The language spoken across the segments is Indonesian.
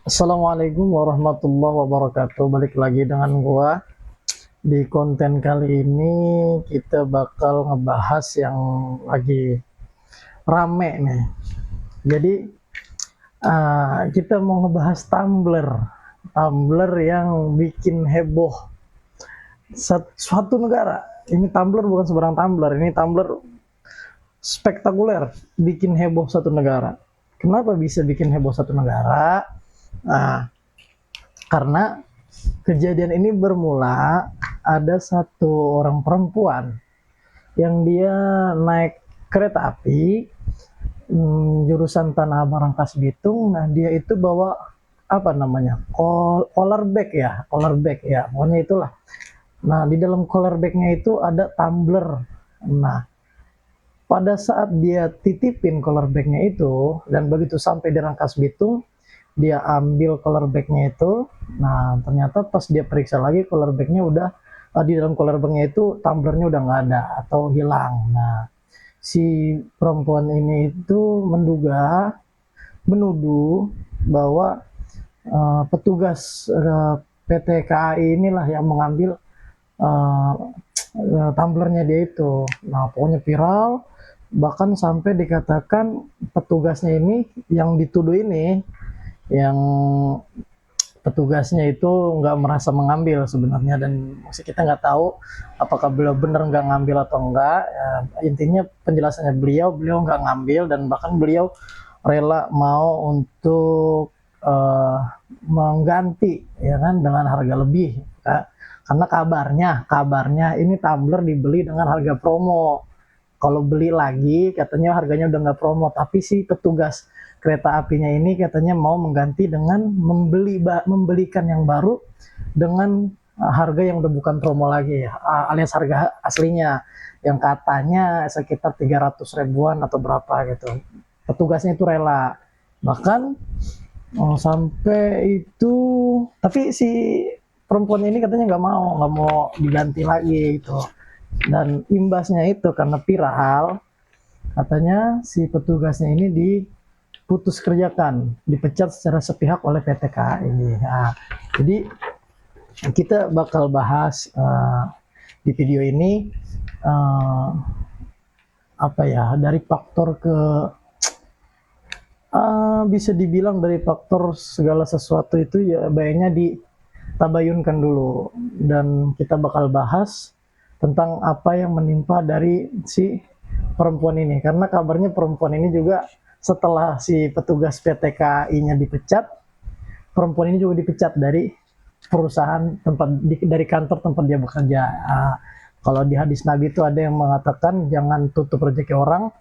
Assalamualaikum warahmatullahi wabarakatuh. Balik lagi dengan gua. Di konten kali ini kita bakal ngebahas yang lagi rame nih. Jadi kita mau ngebahas Tumblr. Tumblr yang bikin heboh suatu negara. Ini Tumblr bukan sebarang Tumblr. Ini Tumblr spektakuler, bikin heboh satu negara. Kenapa bisa bikin heboh satu negara? Nah, karena kejadian ini bermula ada satu orang perempuan yang dia naik kereta api jurusan Tanah Abang Rangkas Bitung. Nah, dia itu bawa apa namanya? Collar bag ya, collar bag ya. Pokoknya itulah. Nah, di dalam collar bagnya itu ada tumbler. Nah, pada saat dia titipin collar bagnya itu dan begitu sampai di Rangkas Bitung, dia ambil collar bagnya itu. Nah, ternyata pas dia periksa lagi collar bagnya udah di dalam collar bagnya itu tumblernya udah nggak ada atau hilang. Nah, si perempuan ini itu menuduh bahwa petugas PT KAI inilah yang mengambil uh, tumblernya dia itu. Nah, pokoknya viral, bahkan sampai dikatakan petugasnya ini yang dituduh ini, yang petugasnya itu nggak merasa mengambil sebenarnya, dan masih kita nggak tahu apakah beliau benar nggak ngambil atau enggak ya. Intinya penjelasannya beliau nggak ngambil, dan bahkan beliau rela mau untuk mengganti ya kan dengan harga lebih ya. Karena kabarnya ini tumbler dibeli dengan harga promo. Kalau beli lagi katanya harganya udah nggak promo, tapi si petugas kereta apinya ini katanya mau mengganti dengan membelikan yang baru dengan harga yang udah bukan promo lagi ya, alias harga aslinya yang katanya sekitar 300 ribuan atau berapa gitu. Petugasnya itu rela, bahkan sampai itu, tapi si perempuan ini katanya nggak mau diganti lagi gitu. Dan imbasnya itu karena viral, katanya si petugasnya ini diputus kerjakan, dipecat secara sepihak oleh PT KAI. Nah, jadi kita bakal bahas di video ini uh, apa ya, dari faktor ke bisa dibilang dari faktor segala sesuatu itu ya baiknya ditabayunkan dulu, dan kita bakal bahas tentang apa yang menimpa dari si perempuan ini, karena kabarnya perempuan ini juga setelah si petugas PTKI-nya dipecat, perempuan ini juga dipecat dari perusahaan dari kantor tempat dia bekerja. Kalau di hadis Nabi itu ada yang mengatakan jangan tutup rezeki orang,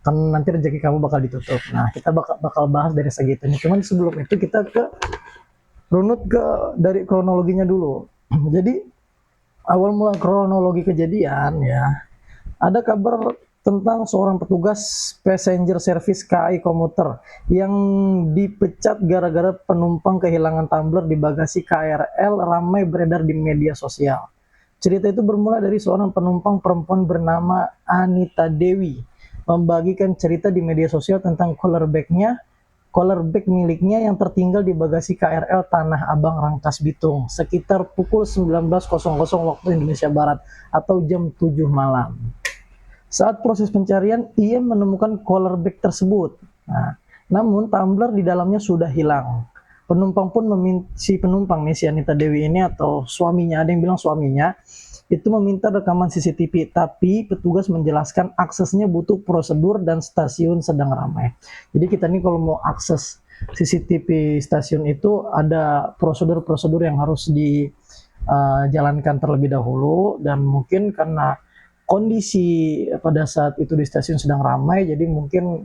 kan nanti rezeki kamu bakal ditutup. Nah, kita bakal bahas dari segitu. Cuman sebelum itu kita runut dari kronologinya dulu. Jadi awal mula kronologi kejadian ya, ada kabar tentang seorang petugas passenger service KAI komuter yang dipecat gara-gara penumpang kehilangan tumbler di bagasi KRL, ramai beredar di media sosial. Cerita itu bermula dari seorang penumpang perempuan bernama Anita Dewi membagikan cerita di media sosial tentang collar bag miliknya yang tertinggal di bagasi KRL Tanah Abang Rangkas Bitung sekitar pukul 19.00 waktu Indonesia Barat atau jam 7 malam. Saat proses pencarian, ia menemukan collar bag tersebut. Nah, namun tumbler di dalamnya sudah hilang. Penumpang pun si penumpang nih, si Anita Dewi ini atau suaminya, ada yang bilang suaminya, itu meminta rekaman CCTV, tapi petugas menjelaskan aksesnya butuh prosedur dan stasiun sedang ramai. Jadi kita nih kalau mau akses CCTV stasiun itu ada prosedur-prosedur yang harus dijalankan terlebih dahulu, dan mungkin karena kondisi pada saat itu di stasiun sedang ramai, jadi mungkin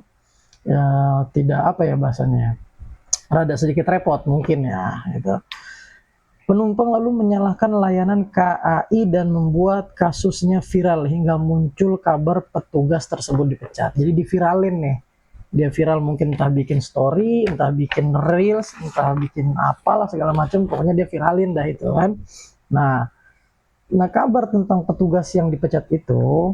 ya, tidak apa ya bahasanya, rada sedikit repot mungkin ya gitu. Penumpang lalu menyalahkan layanan KAI dan membuat kasusnya viral hingga muncul kabar petugas tersebut dipecat. Jadi diviralin nih, dia viral mungkin entah bikin story, entah bikin reels, entah bikin apalah segala macam, pokoknya dia viralin dah itu kan. Nah, kabar tentang petugas yang dipecat itu,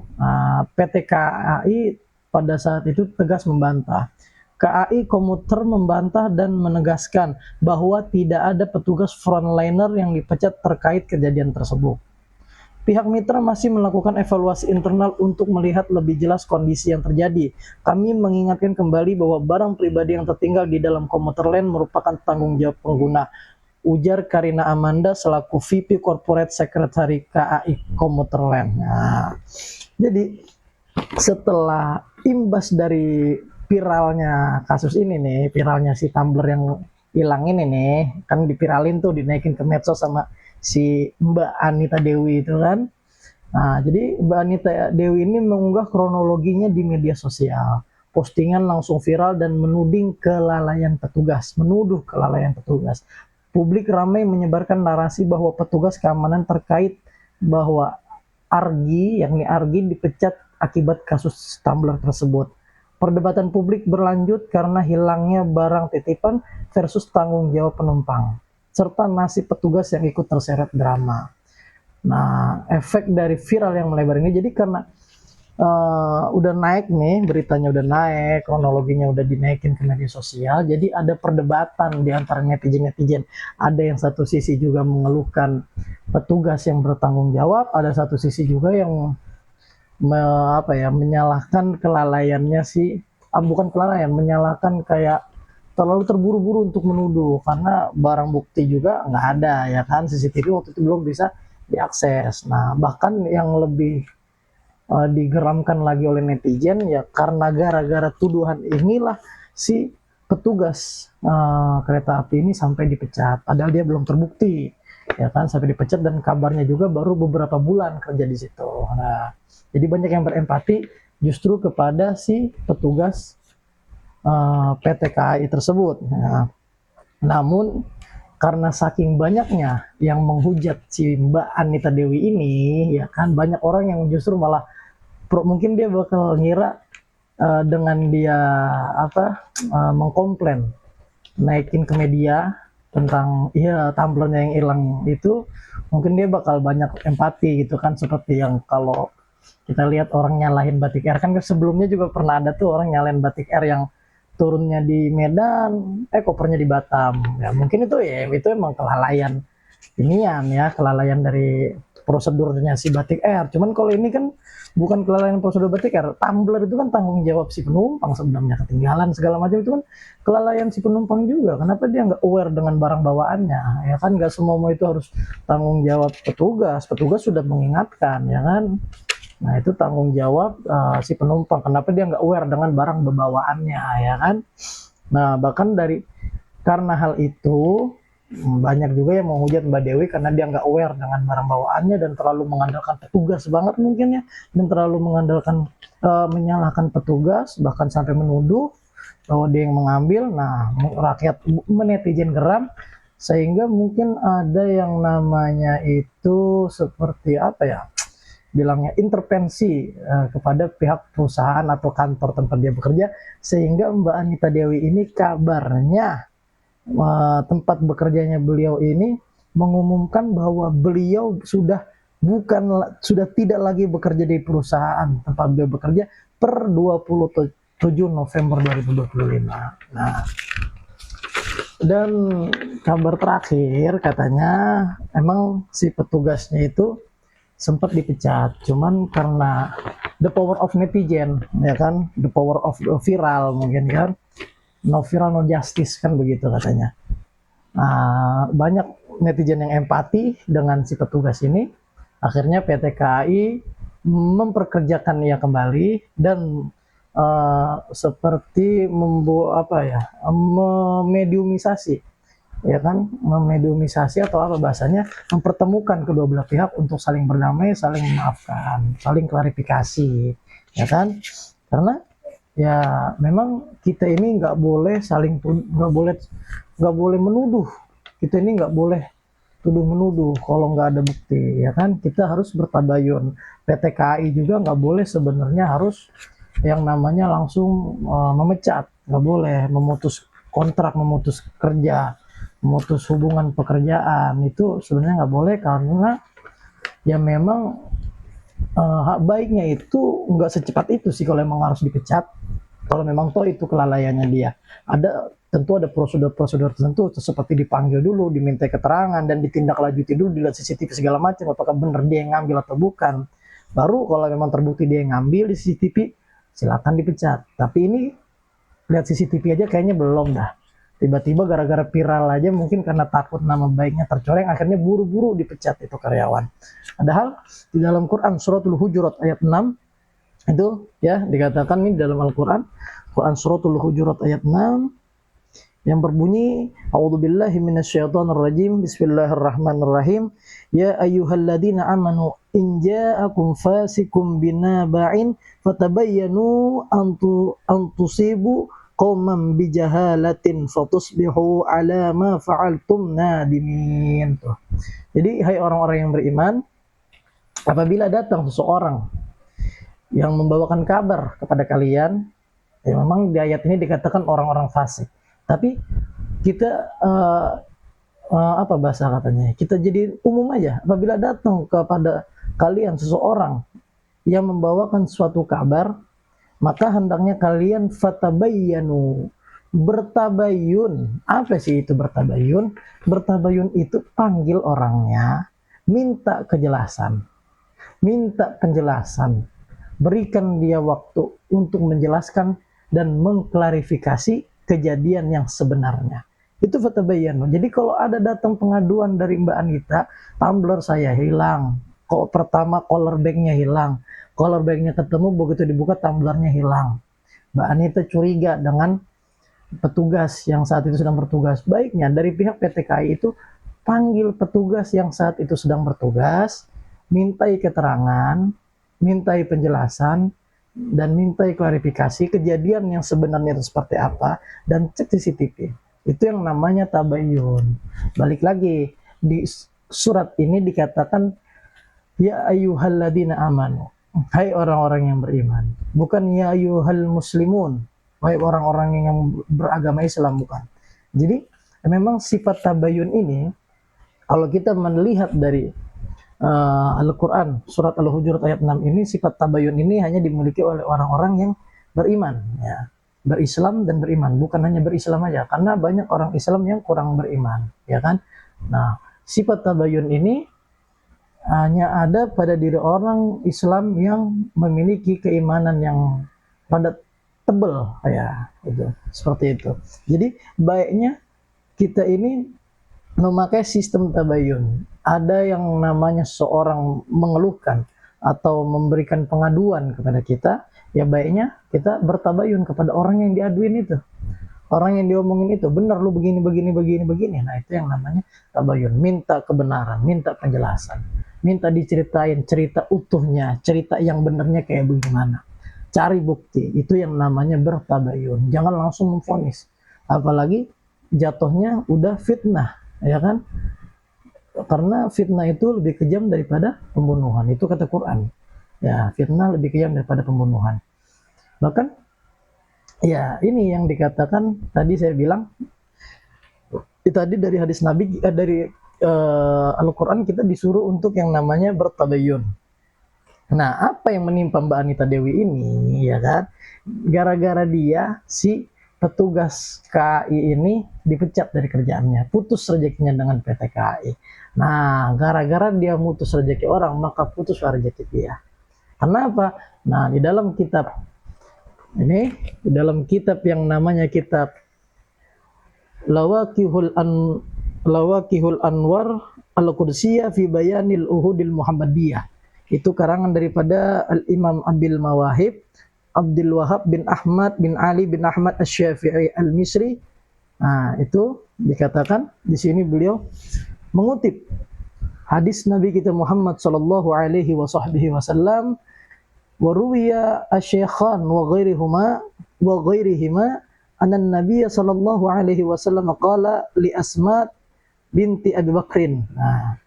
PT KAI pada saat itu tegas membantah. KAI Komuter membantah dan menegaskan bahwa tidak ada petugas frontliner yang dipecat terkait kejadian tersebut. Pihak mitra masih melakukan evaluasi internal untuk melihat lebih jelas kondisi yang terjadi. Kami mengingatkan kembali bahwa barang pribadi yang tertinggal di dalam komuter lain merupakan tanggung jawab pengguna, ujar Karina Amanda selaku VP Corporate Secretary KAI Komuter Lain. Nah, jadi setelah imbas dari viralnya kasus ini nih, viralnya si Tumblr yang hilang ini nih, kan dipiralin tuh, dinaikin ke medsos sama si Mbak Anita Dewi itu kan. Nah, jadi Mbak Anita Dewi ini mengunggah kronologinya di media sosial. Postingan langsung viral dan menuduh kelalaian petugas. Publik ramai menyebarkan narasi bahwa petugas keamanan terkait bahwa yakni Argi dipecat akibat kasus Tumblr tersebut. Perdebatan publik berlanjut karena hilangnya barang titipan versus tanggung jawab penumpang, serta nasib petugas yang ikut terseret drama. Nah, efek dari viral yang melebar ini, jadi karena udah naik nih, beritanya udah naik, kronologinya udah dinaikin ke media sosial, jadi ada perdebatan di antara netizen-netizen. Ada yang satu sisi juga mengeluhkan petugas yang bertanggung jawab, ada satu sisi juga yang menyalahkan kelalaiannya bukan kelalaian, menyalahkan kayak terlalu terburu-buru untuk menuduh karena barang bukti juga nggak ada, ya kan, CCTV waktu itu belum bisa diakses. Nah, bahkan yang lebih digeramkan lagi oleh netizen, ya karena gara-gara tuduhan inilah si petugas kereta api ini sampai dipecat, padahal dia belum terbukti, ya kan, sampai dipecat, dan kabarnya juga baru beberapa bulan kerja di situ. Nah, jadi banyak yang berempati justru kepada si petugas PT KAI tersebut. Nah, namun karena saking banyaknya yang menghujat si Mbak Anita Dewi ini, ya kan, banyak orang yang justru malah mungkin dia bakal ngira dengan dia mengkomplain, naikin ke media tentang Tumblr-nya yang hilang itu, mungkin dia bakal banyak empati gitu kan, seperti yang kalau kita lihat orang nyalahin Batik Air kan, sebelumnya juga pernah ada tuh orang nyalahin Batik Air yang turunnya di Medan, kopernya di Batam. Ya mungkin itu emang kelalaian kelalaian dari prosedurnya si Batik Air. Cuman kalau ini kan bukan kelalaian prosedur Batik Air. Tumblr itu kan tanggung jawab si penumpang, sebenarnya ketinggalan segala macam itu kan kelalaian si penumpang juga. Kenapa dia nggak aware dengan barang bawaannya? Ya kan, nggak semua itu harus tanggung jawab petugas. Petugas sudah mengingatkan, ya kan. Nah, itu tanggung jawab si penumpang. Kenapa dia nggak aware dengan barang bawaannya, ya kan? Nah, bahkan karena hal itu banyak juga yang menghujat Mbak Dewi karena dia nggak aware dengan barang bawaannya dan terlalu mengandalkan petugas banget mungkin ya, dan terlalu menyalahkan petugas, bahkan sampai menuduh bahwa dia yang mengambil. Nah, rakyat netizen geram, sehingga mungkin ada yang namanya itu seperti bilangnya intervensi kepada pihak perusahaan atau kantor tempat dia bekerja, sehingga Mbak Anita Dewi ini kabarnya tempat bekerjanya beliau ini mengumumkan bahwa beliau sudah tidak lagi bekerja di perusahaan tempat beliau bekerja per 27 November 2025. Nah, dan kabar terakhir katanya emang si petugasnya itu sempat dipecat, cuman karena the power of netizen, ya kan, the power of viral mungkin kan, no viral no justice kan, begitu katanya. Nah, banyak netizen yang empati dengan si petugas ini, akhirnya PT KAI memperkerjakan ia kembali dan seperti memediumisasi, ya kan, memediumisasi atau apa bahasanya, mempertemukan kedua belah pihak untuk saling berdamai, saling memaafkan, saling klarifikasi, ya kan, karena ya memang kita ini nggak boleh nggak boleh menuduh, kita ini nggak boleh tuduh menuduh kalau nggak ada bukti, ya kan, kita harus bertabayun. PT KAI juga nggak boleh sebenarnya harus yang namanya langsung memecat, nggak boleh memutus kontrak, memutus kerja, memutus hubungan pekerjaan, itu sebenarnya nggak boleh, karena ya memang baiknya itu nggak secepat itu sih kalau emang harus dipecat, Kalau memang toh itu kelalaiannya dia, tentu ada prosedur-prosedur tertentu seperti dipanggil dulu, diminta keterangan dan ditindaklanjuti dulu, dilihat CCTV segala macam apakah benar dia yang ngambil atau bukan. Baru kalau memang terbukti dia yang ngambil di CCTV, silakan dipecat. Tapi ini lihat CCTV aja kayaknya belum dah. Tiba-tiba gara-gara viral aja mungkin karena takut nama baiknya tercoreng, akhirnya buru-buru dipecat itu karyawan. Padahal di dalam Quran suratul Hujurat ayat 6 itu ya dikatakan nih dalam Al-Quran, Quran suratul Hujurat ayat 6 yang berbunyi, a'udzubillahi minasyaitonirrajim, bismillahirrahmanirrahim, ya ayyuhalladzina amanu in ja'akum fasikum binaba'in fatabayyanu an tusibu qauman bijahalatin fatusbihu ala ma fa'altum nadimin. Jadi hai orang-orang yang beriman, apabila datang seseorang yang membawakan kabar kepada kalian, ya memang di ayat ini dikatakan orang-orang fasik. Tapi kita apa bahasa katanya? Kita jadi umum aja. Apabila datang kepada kalian seseorang yang membawakan suatu kabar, maka hendaknya kalian fatabayyanu, bertabayun. Apa sih itu bertabayun? Bertabayun itu panggil orangnya, minta kejelasan, minta penjelasan. Berikan dia waktu untuk menjelaskan dan mengklarifikasi kejadian yang sebenarnya. Itu fatabayyanu. Jadi kalau ada datang pengaduan dari Mbak Anita, tumbler saya hilang. Kok pertama collar bag-nya hilang. Collar bag-nya ketemu, begitu dibuka tumblernya hilang. Mbak Anita curiga dengan petugas yang saat itu sedang bertugas. Baiknya dari pihak PT KAI itu panggil petugas yang saat itu sedang bertugas, mintai keterangan, mintai penjelasan, dan mintai klarifikasi kejadian yang sebenarnya itu seperti apa, dan cek CCTV. Itu yang namanya tabayyun. Balik lagi, di surat ini dikatakan, ya ayyuhalladzina amanu, hai orang-orang yang beriman. Bukan ya ayyuhal muslimun, hai orang-orang yang beragama Islam, bukan. Jadi memang sifat tabayyun ini, kalau kita melihat dari Al-Quran surat Al-Hujurat ayat 6 ini, sifat tabayun ini hanya dimiliki oleh orang-orang yang beriman, ya, berislam dan beriman, bukan hanya berislam aja, karena banyak orang Islam yang kurang beriman, ya kan. Nah, sifat tabayun ini hanya ada pada diri orang Islam yang memiliki keimanan yang pada tebal, ya, itu seperti itu. Jadi baiknya kita ini memakai sistem tabayun. Ada yang namanya seorang mengeluhkan atau memberikan pengaduan kepada kita, ya baiknya kita bertabayun kepada orang yang diaduin itu, orang yang diomongin itu, benar lu begini begini begini begini. Nah, itu yang namanya tabayun, minta kebenaran, minta penjelasan, minta diceritain cerita utuhnya, cerita yang benarnya kayak bagaimana, cari bukti. Itu yang namanya bertabayun. Jangan langsung memvonis, apalagi jatuhnya udah fitnah, ya kan. Karena fitnah itu lebih kejam daripada pembunuhan. Itu kata Quran. Ya, fitnah lebih kejam daripada pembunuhan. Bahkan, ya ini yang dikatakan tadi saya bilang. Tadi dari hadis Nabi, dari Al-Quran kita disuruh untuk yang namanya bertabayun. Nah, apa yang menimpa Mbak Anita Dewi ini, ya kan? Gara-gara dia si petugas KAI ini dipecat dari kerjaannya, putus rezekinya dengan PT KAI. Nah, gara-gara dia mutus rezeki orang, maka putus rezeki dia. Kenapa? Nah, di dalam kitab ini, di dalam kitab yang namanya kitab Lawaqihul Anwar Al-Qudsiyah fi Bayanil Uhudil Muhammadiyah. Itu karangan daripada Al-Imam Abil Mawahib Abdul Wahab bin Ahmad bin Ali bin Ahmad Asy-Syafi'i Al-Misri. Nah, itu dikatakan di sini beliau mengutip hadis Nabi kita Muhammad sallallahu alaihi wasallam, wa ruwiya asy-syaikhan wa ghairihima anna Nabiy sallallahu alaihi wasallam qala li Asma binti Abi Bakrin. Nah,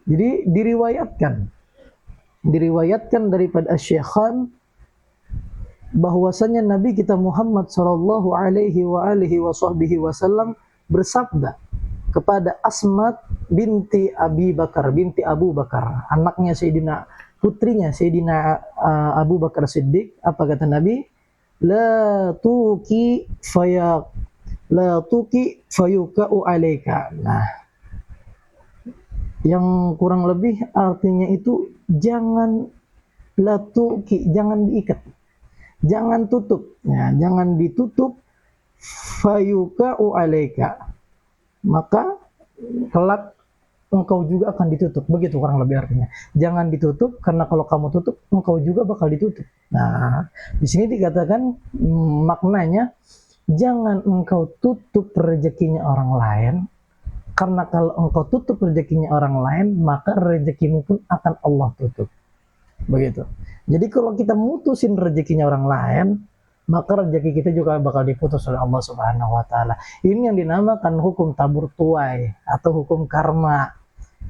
jadi diriwayatkan daripada asy-syaikhan bahwasanya Nabi kita Muhammad sallallahu alaihi wasallam bersabda kepada Asma binti Abi Bakar, binti Abu Bakar, anaknya Sayyidina, putrinya Sayyidina Abu Bakar Siddiq. Apa kata Nabi? la tuki faya la tuki fayuka'u alaika. Nah, yang kurang lebih artinya itu jangan la tuki, jangan diikat, jangan tutup, ya, jangan ditutup, fayuka'u alaika, maka kelak engkau juga akan ditutup. Begitu kurang lebih artinya. Jangan ditutup, karena kalau kamu tutup, engkau juga bakal ditutup. Nah, di sini dikatakan maknanya jangan engkau tutup rezekinya orang lain, karena kalau engkau tutup rezekinya orang lain, maka rezekimu pun akan Allah tutup. Begitu. Jadi kalau kita mutusin rezekinya orang lain, maka rezeki kita juga bakal diputus oleh Allah Subhanahu wa taala. Ini yang dinamakan hukum tabur tuai atau hukum karma.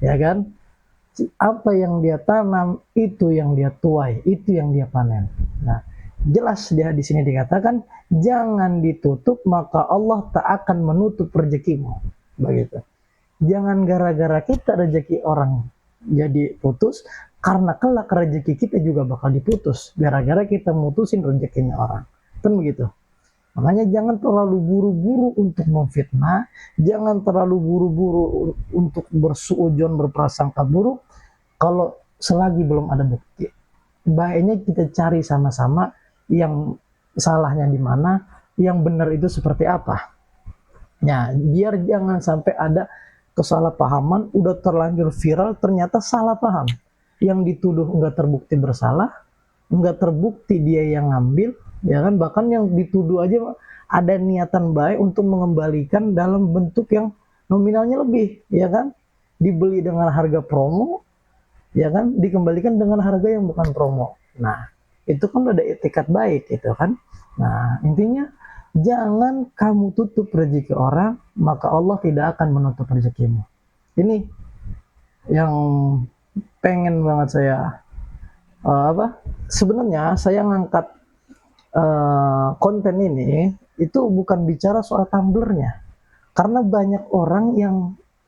Ya kan? Apa yang dia tanam itu yang dia tuai, itu yang dia panen. Nah, jelas dia di sini dikatakan jangan ditutup, maka Allah tak akan menutup rezekimu. Begitu. Jangan gara-gara kita rezeki orang jadi putus, karena kelak rezeki kita juga bakal diputus gara-gara kita mutusin rezekinya orang. Kan begitu. Makanya jangan terlalu buru-buru untuk memfitnah, jangan terlalu buru-buru untuk bersuudzon, berprasangka buruk kalau selagi belum ada bukti. Baiknya kita cari sama-sama yang salahnya di mana, yang benar itu seperti apa. Ya, biar jangan sampai ada kesalahpahaman, udah terlanjur viral, ternyata salah paham. Yang dituduh enggak terbukti bersalah, enggak terbukti dia yang ngambil, ya kan, bahkan yang dituduh aja ada niatan baik untuk mengembalikan dalam bentuk yang nominalnya lebih, ya kan, dibeli dengan harga promo, ya kan, dikembalikan dengan harga yang bukan promo. Nah, itu kan udah etikat baik itu kan. Nah, intinya jangan kamu tutup rezeki orang, maka Allah tidak akan menutup rezekimu. Ini yang pengen banget saya sebenarnya saya ngangkat konten ini itu bukan bicara soal tumblernya, karena banyak orang yang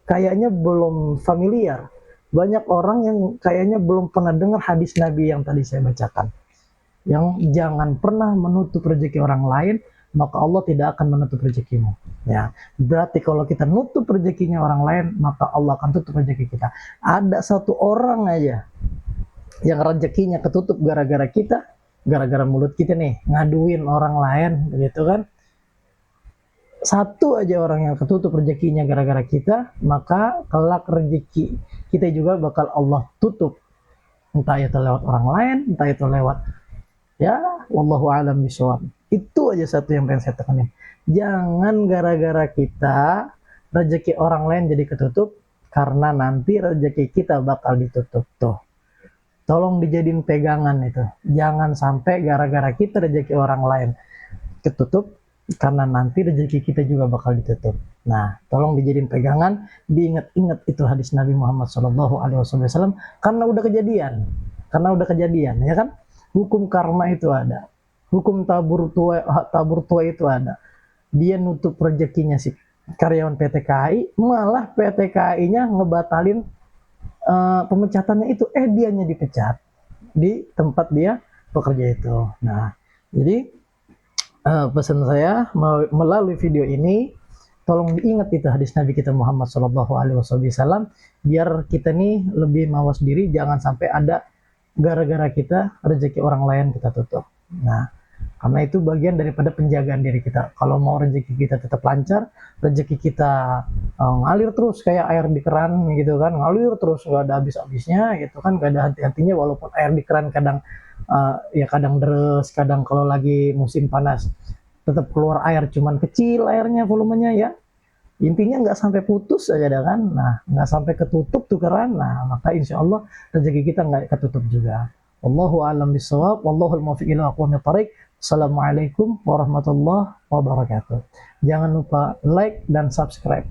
kayaknya belum familiar, banyak orang yang kayaknya belum pernah dengar hadis Nabi yang tadi saya bacakan, yang jangan pernah menutup rezeki orang lain, maka Allah tidak akan menutup rezekimu. Ya, berarti kalau kita nutup rezekinya orang lain, maka Allah akan tutup rezeki kita. Ada satu orang aja yang rezekinya ketutup gara-gara kita, gara-gara mulut kita nih ngaduin orang lain, gitu kan. Satu aja orang yang ketutup rezekinya gara-gara kita, maka kelak rezeki kita juga bakal Allah tutup. Entah itu lewat orang lain, entah itu lewat, ya, wallahu alam bishawab. Itu aja satu yang pengen saya tekanin. Jangan gara-gara kita rezeki orang lain jadi ketutup, karena nanti rezeki kita bakal ditutup tuh. Tolong dijadiin pegangan itu. Jangan sampai gara-gara kita rezeki orang lain ketutup, karena nanti rezeki kita juga bakal ditutup. Nah, tolong dijadiin pegangan, diingat-ingat itu hadis Nabi Muhammad SAW, karena udah kejadian. Karena udah kejadian, ya kan? Hukum karma itu ada. Hukum tabur tua itu ada. Dia nutup rezekinya si karyawan PT KAI, malah PT KAI-nya ngebatalin pemecatannya itu, dianya dipecat di tempat dia bekerja itu. Nah, jadi pesan saya melalui video ini, tolong diingat itu hadis Nabi kita Muhammad SAW, biar kita nih lebih mawas diri, jangan sampai ada gara-gara kita rezeki orang lain kita tutup. Nah, karena itu bagian daripada penjagaan diri kita. Kalau mau rezeki kita tetap lancar, rezeki kita ngalir terus kayak air di keran gitu kan, ngalir terus nggak ada habis-habisnya gitu kan, nggak ada henti-hentinya. Walaupun air di keran kadang ya kadang deres, kadang kalau lagi musim panas tetap keluar air, cuman kecil airnya volumenya ya. Intinya nggak sampai putus aja dah kan. Nah, nggak sampai ketutup tuh keran. Nah, maka insya Allah rezeki kita nggak ketutup juga. Wallahu a'lam bishawab, wallahul muwaffiq ila aqwamit thoriq. Assalamualaikum warahmatullahi wabarakatuh. Jangan lupa like dan subscribe.